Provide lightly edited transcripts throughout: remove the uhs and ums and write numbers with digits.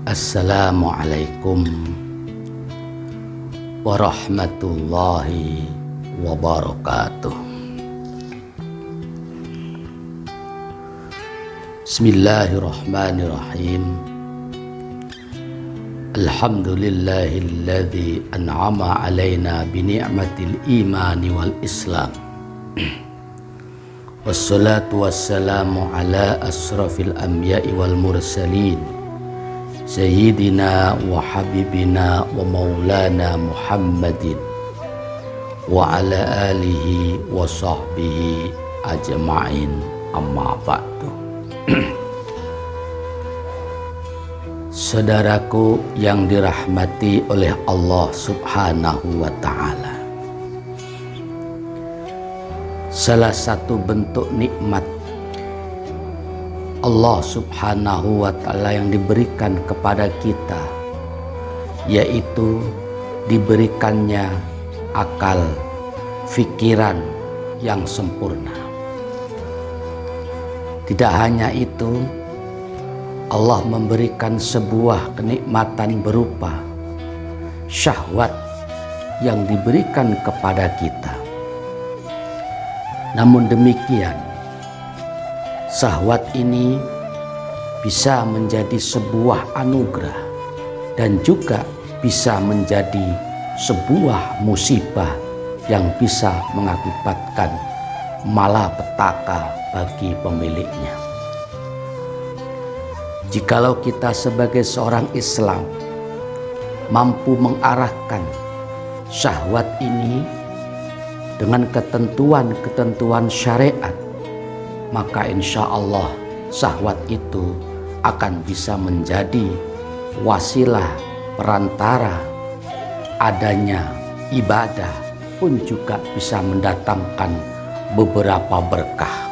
Assalamualaikum warahmatullahi wabarakatuh. Bismillahirrahmanirrahim. Alhamdulillahilladzi an'ama alaina bini'matil imani wal islam. Wassalatu wassalamu ala asrafil anbiya'i wal mursalin, Sayyidina wa habibina wa maulana Muhammadin wa ala alihi wa sahbihi ajma'in, amma ba'du. Saudaraku yang dirahmati oleh Allah Subhanahu wa ta'ala, salah satu bentuk nikmat Allah Subhanahu wa ta'ala yang diberikan kepada kita, yaitu diberikannya akal fikiran yang sempurna. Tidak hanya itu, Allah memberikan sebuah kenikmatan berupa syahwat yang diberikan kepada kita. Namun demikian, syahwat ini bisa menjadi sebuah anugerah dan juga bisa menjadi sebuah musibah yang bisa mengakibatkan malapetaka bagi pemiliknya. Jikalau kita sebagai seorang Islam mampu mengarahkan syahwat ini dengan ketentuan-ketentuan syariat, maka insya Allah syahwat itu akan bisa menjadi wasilah perantara adanya ibadah, pun juga bisa mendatangkan beberapa berkah.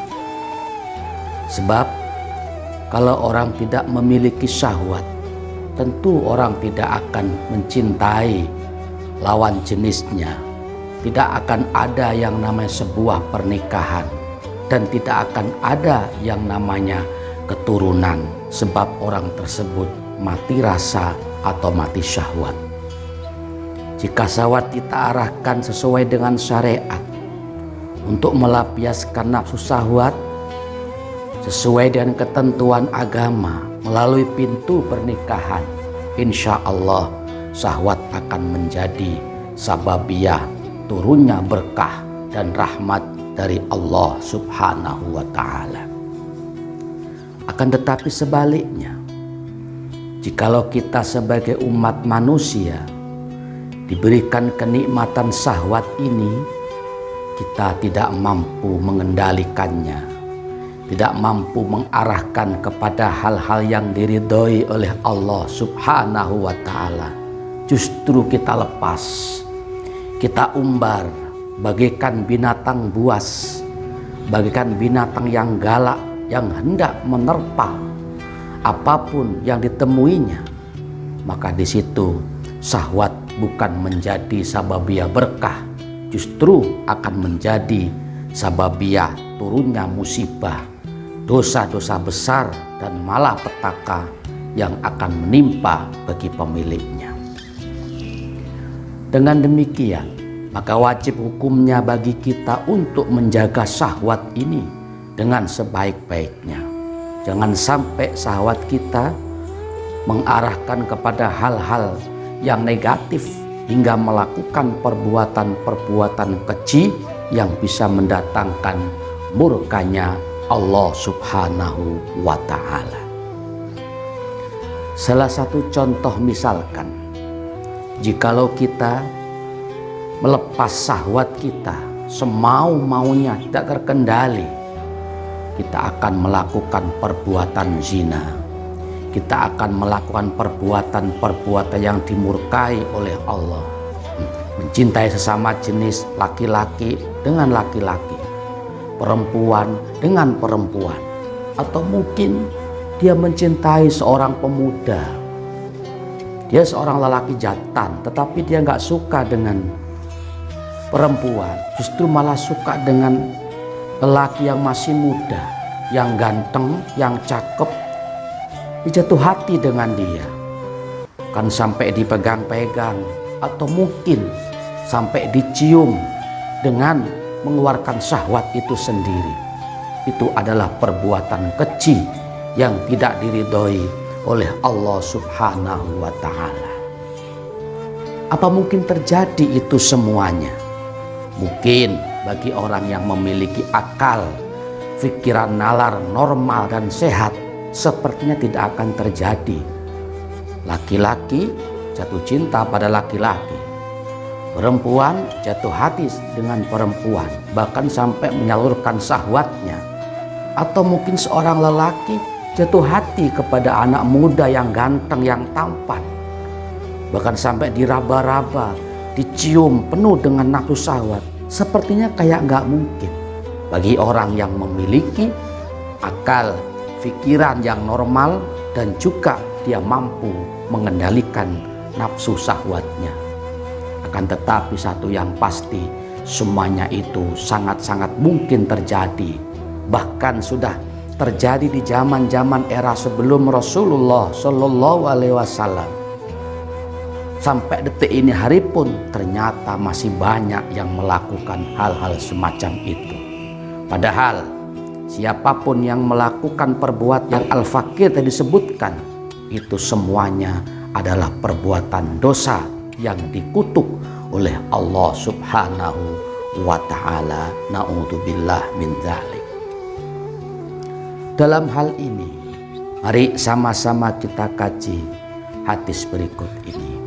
Sebab kalau orang tidak memiliki syahwat, tentu orang tidak akan mencintai lawan jenisnya. Tidak akan ada yang namanya sebuah pernikahan, dan tidak akan ada yang namanya keturunan, sebab orang tersebut mati rasa atau mati syahwat. Jika syahwat kita arahkan sesuai dengan syariat untuk melampiaskan nafsu syahwat sesuai dengan ketentuan agama melalui pintu pernikahan, insya Allah syahwat akan menjadi sababiyah turunnya berkah dan rahmat dari Allah Subhanahu wa ta'ala. Akan tetapi sebaliknya, jikalau kita sebagai umat manusia diberikan kenikmatan syahwat ini, kita tidak mampu mengendalikannya, tidak mampu mengarahkan kepada hal-hal yang diridhoi oleh Allah Subhanahu wa ta'ala. Justru kita lepas, kita umbar bagaikan binatang buas, bagaikan binatang yang galak yang hendak menerpa apapun yang ditemuinya. Maka di situ syahwat bukan menjadi sababiyah berkah, justru akan menjadi sababiyah turunnya musibah, dosa-dosa besar dan malapetaka yang akan menimpa bagi pemiliknya. Dengan demikian, maka wajib hukumnya bagi kita untuk menjaga syahwat ini dengan sebaik-baiknya. Jangan sampai syahwat kita mengarahkan kepada hal-hal yang negatif hingga melakukan perbuatan-perbuatan keji yang bisa mendatangkan murkanya Allah Subhanahu wa ta'ala. Salah satu contoh misalkan, jikalau kita melepas syahwat kita semau-maunya, tidak terkendali, kita akan melakukan perbuatan zina, kita akan melakukan perbuatan-perbuatan yang dimurkai oleh Allah, mencintai sesama jenis laki-laki dengan laki-laki, perempuan dengan perempuan, atau mungkin dia mencintai seorang pemuda, dia seorang lelaki jantan, tetapi dia nggak suka dengan perempuan, justru malah suka dengan lelaki yang masih muda, yang ganteng, yang cakep, dijatuh hati dengan dia. bahkan sampai dipegang-pegang, atau mungkin sampai dicium dengan mengeluarkan syahwat itu sendiri. Itu adalah perbuatan keji yang tidak diridhoi oleh Allah Subhanahu wa Ta'ala. Apa mungkin terjadi itu semuanya? Mungkin bagi orang yang memiliki akal, pikiran nalar normal dan sehat, sepertinya tidak akan terjadi. Laki-laki jatuh cinta pada laki-laki, perempuan jatuh hati dengan perempuan, bahkan sampai menyalurkan syahwatnya. Atau mungkin seorang lelaki jatuh hati kepada anak muda yang ganteng, yang tampan, bahkan sampai diraba-raba, dicium penuh dengan nafsu syahwat. Sepertinya kayak nggak mungkin bagi orang yang memiliki akal, pikiran yang normal, dan juga dia mampu mengendalikan nafsu syahwatnya. Akan tetapi satu yang pasti, semuanya itu sangat-sangat mungkin terjadi. Bahkan sudah terjadi di zaman-zaman era sebelum Rasulullah Shallallahu Alaihi Wasallam. Sampai detik ini hari pun ternyata masih banyak yang melakukan hal-hal semacam itu. Padahal siapapun yang melakukan perbuatan yang al-fakir tadi disebutkan, itu semuanya adalah perbuatan dosa yang dikutuk oleh Allah Subhanahu wa Ta'ala. Na'udzubillah min dzalik. Dalam hal ini, mari sama-sama kita kaji hadis berikut ini.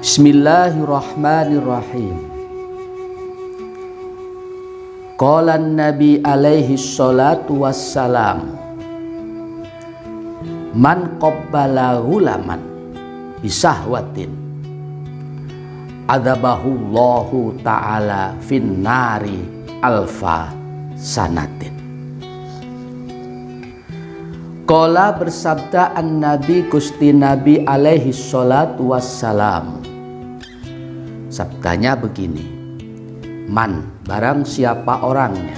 Bismillahirrahmanirrahim. Qala Nabi alaihi salatu wassalam, man qabbala ghulaman bisahwatin adzabahullahu ta'ala finnari alfa sanatin. Qala bersabda an-Nabi Gusti Nabi alaihi salatu wassalam. Sabdanya begini, man, barang siapa orangnya,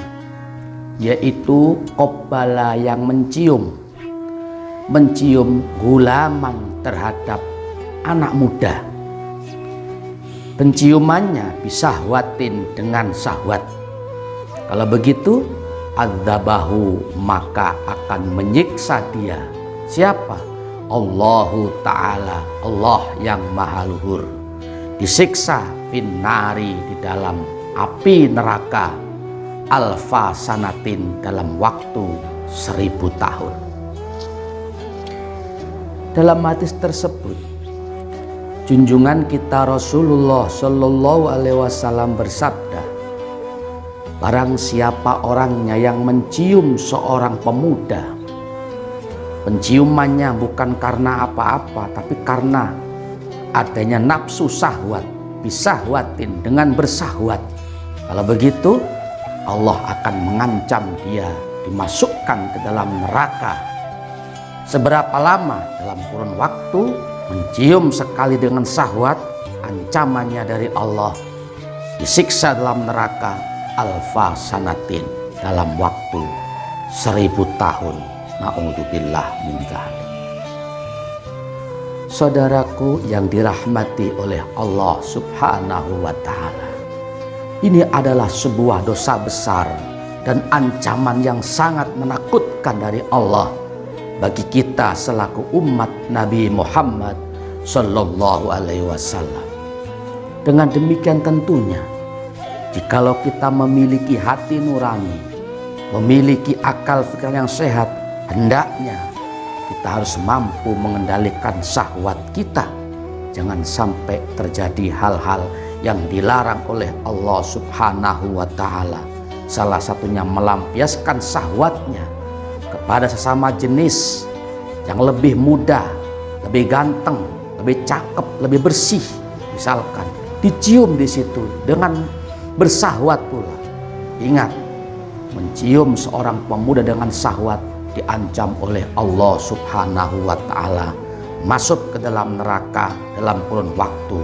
yaitu qabbala yang mencium gulaman terhadap anak muda. Penciumannya bisahwatin, dengan syahwat. Kalau begitu, adzabahu, maka akan menyiksa dia. Siapa? Allahu Ta'ala, Allah yang maha luhur. Disiksa finnari, di dalam api neraka, alfa sanatin, dalam waktu 1000 tahun. Dalam hadis tersebut, junjungan kita Rasulullah Shallallahu Alaihi Wasallam bersabda, barang siapa orangnya yang mencium seorang pemuda, penciumannya bukan karena apa-apa, tapi karena adanya nafsu syahwat, bisahwatin, dengan bersahwat. Kalau begitu, Allah akan mengancam dia dimasukkan ke dalam neraka. Seberapa lama? Dalam kurun waktu, mencium sekali dengan syahwat, ancamannya dari Allah, disiksa dalam neraka alfa sanatin, dalam waktu 1000 tahun. Na'udzubillah min dzalik. Saudaraku yang dirahmati oleh Allah Subhanahu wa Ta'ala, ini adalah sebuah dosa besar dan ancaman yang sangat menakutkan dari Allah bagi kita selaku umat Nabi Muhammad Sallallahu Alaihi Wasallam. Dengan demikian tentunya, jikalau kita memiliki hati nurani, memiliki akal pikiran yang sehat, hendaknya kita harus mampu mengendalikan syahwat kita. Jangan sampai terjadi hal-hal yang dilarang oleh Allah Subhanahu wa Ta'ala. Salah satunya melampiaskan syahwatnya kepada sesama jenis yang lebih muda, lebih ganteng, lebih cakep, lebih bersih. Misalkan dicium di situ dengan bersahwat pula. Ingat, mencium seorang pemuda dengan syahwat diancam oleh Allah Subhanahu wa Ta'ala masuk ke dalam neraka dalam kurun waktu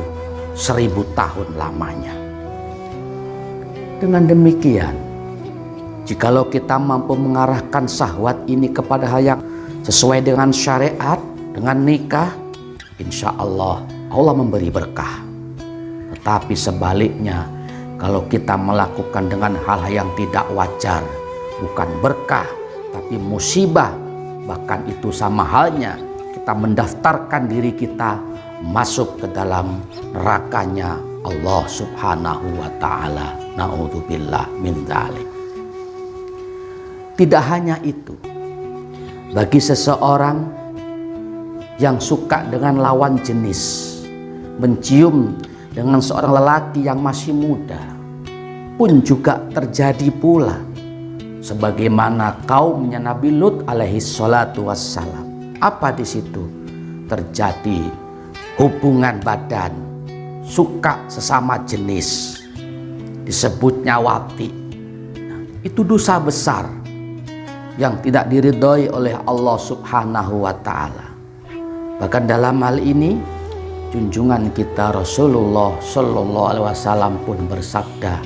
1000 tahun lamanya. Dengan demikian, jikalau kita mampu mengarahkan syahwat ini kepada hal yang sesuai dengan syariat, dengan nikah, insya Allah Allah memberi berkah. Tetapi sebaliknya, kalau kita melakukan dengan hal yang tidak wajar, bukan berkah tapi musibah, bahkan itu sama halnya kita mendaftarkan diri kita masuk ke dalam nerakanya Allah Subhanahu wa ta'ala. Na'udzubillah min dzalik. Tidak hanya itu, bagi seseorang yang suka dengan lawan jenis, mencium dengan seorang lelaki yang masih muda, pun juga terjadi pula sebagaimana kaumnya Nabi Lut alaihi salatu wassalam. Apa di situ? Terjadi hubungan badan, suka sesama jenis, disebutnya wati. Nah, itu dosa besar yang tidak diridhoi oleh Allah Subhanahu wa ta'ala. Bahkan dalam hal ini junjungan kita Rasulullah Shallallahu Alaihi Wasallam pun bersabda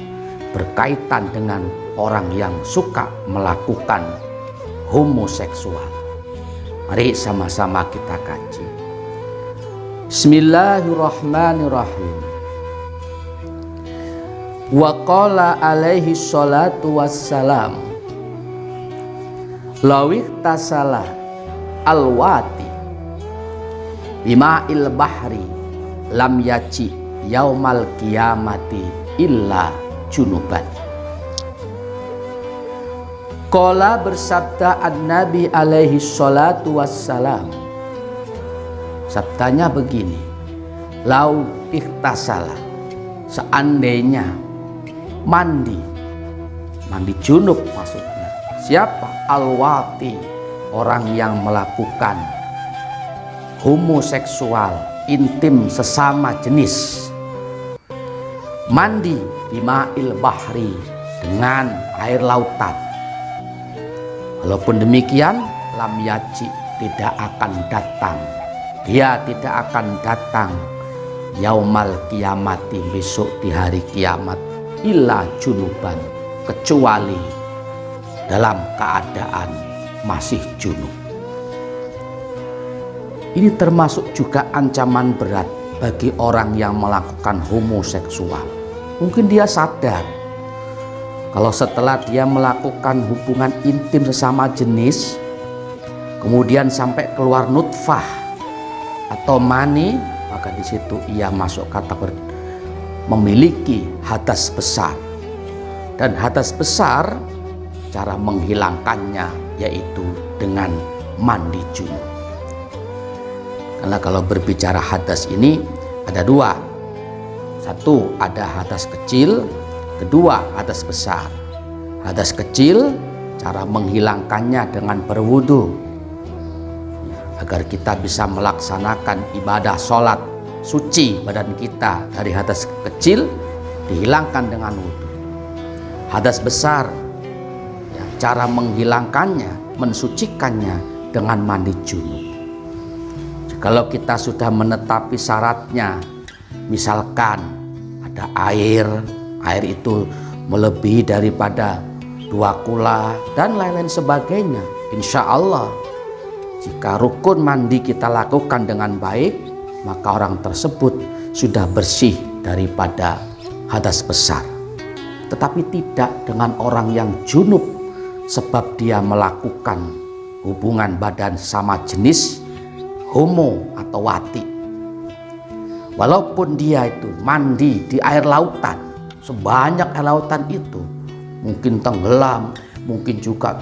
berkaitan dengan orang yang suka melakukan homoseksual. Mari sama-sama kita kaji. Bismillahirrahmanirrahim. Wa qala alaihi salatu wassalam, lawih tasala alwati bima'il bahri lam yaci yaumal qiyamati illa junuban. Qala bersabda an-nabi alaihi salatu wassalam, sabdanya begini, lau ikhtasala, seandainya mandi junub maksudnya. Siapa? Alwati, orang yang melakukan homoseksual, intim sesama jenis. Mandi bima'il bahri, dengan air lautan. Walaupun demikian, lam yaji, tidak akan datang. Dia tidak akan datang yaumal kiamati, besok di hari kiamat, illa junuban, kecuali dalam keadaan masih junub. Ini termasuk juga ancaman berat bagi orang yang melakukan homoseksual. Mungkin dia sadar kalau setelah dia melakukan hubungan intim sesama jenis, kemudian sampai keluar nutfah atau mani, maka di situ ia masuk kategori memiliki hadas besar. Dan hadas besar, cara menghilangkannya yaitu dengan mandi junub. Karena kalau berbicara hadas ini ada dua. Satu, ada hadas kecil, kedua hadas besar. Hadas kecil, cara menghilangkannya dengan berwudu, agar kita bisa melaksanakan ibadah sholat suci badan kita dari hadas kecil, dihilangkan dengan wudu. Hadas besar, ya, cara menghilangkannya, mensucikannya dengan mandi junub. Kalau kita sudah menetapi syaratnya, misalkan ada air itu melebihi daripada 2 kula dan lain-lain sebagainya, insya Allah jika rukun mandi kita lakukan dengan baik, maka orang tersebut sudah bersih daripada hadas besar. Tetapi tidak dengan orang yang junub, sebab dia melakukan hubungan badan sama jenis, homo atau wati. Walaupun dia itu mandi di air lautan, sebanyak air lautan itu, mungkin tenggelam, mungkin juga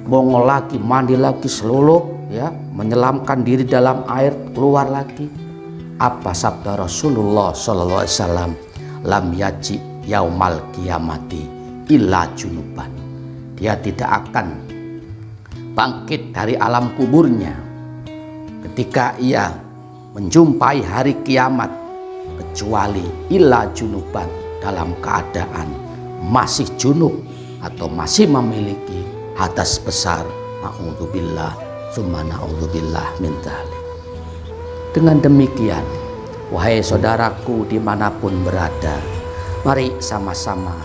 bongol lagi, mandi lagi selulup, ya, menyelamkan diri dalam air, keluar lagi. Apa sabda Rasulullah Sallallahu Alaihi Wasallam? Lam yaji yaumal kiamati illa junuban. Dia tidak akan bangkit dari alam kuburnya ketika ia menjumpai hari kiamat kecuali illa junuban, dalam keadaan masih junub atau masih memiliki hadas besar. Na'udzubillah summa na'udzubillah min dzalik. Dengan demikian, wahai saudaraku dimanapun berada, mari sama-sama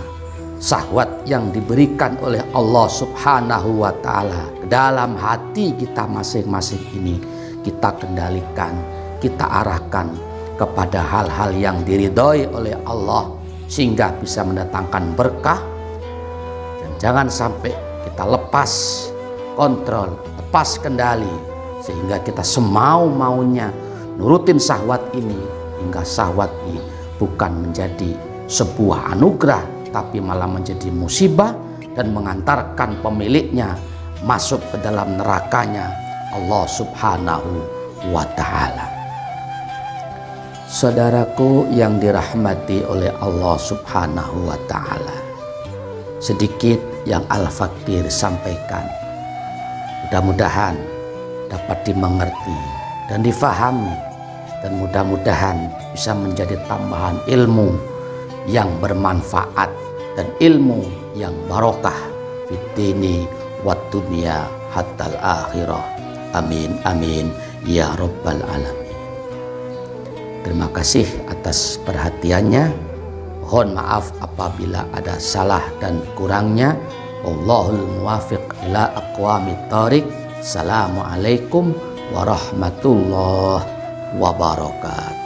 syahwat yang diberikan oleh Allah Subhanahu wa ta'ala ke dalam hati kita masing-masing ini kita kendalikan, kita arahkan kepada hal-hal yang diridhoi oleh Allah sehingga bisa mendatangkan berkah. Dan jangan sampai kita lepas kontrol, lepas kendali sehingga kita semau-maunya nurutin syahwat ini, hingga syahwat ini bukan menjadi sebuah anugerah tapi malah menjadi musibah dan mengantarkan pemiliknya masuk ke dalam nerakanya Allah Subhanahu wa Ta'ala. Saudaraku yang dirahmati oleh Allah Subhanahu wa Ta'ala, sedikit yang Al-Fakir sampaikan mudah-mudahan dapat dimengerti dan difahami, dan mudah-mudahan bisa menjadi tambahan ilmu yang bermanfaat dan ilmu yang barokah fid dini wad dunya hatta akhirah. Amin amin ya rabbal alamin. Terima kasih atas perhatiannya. Mohon maaf apabila ada salah dan kurangnya. Wallahul muwafiq ila aqwamit thoriq. Assalamualaikum warahmatullahi wabarakatuh.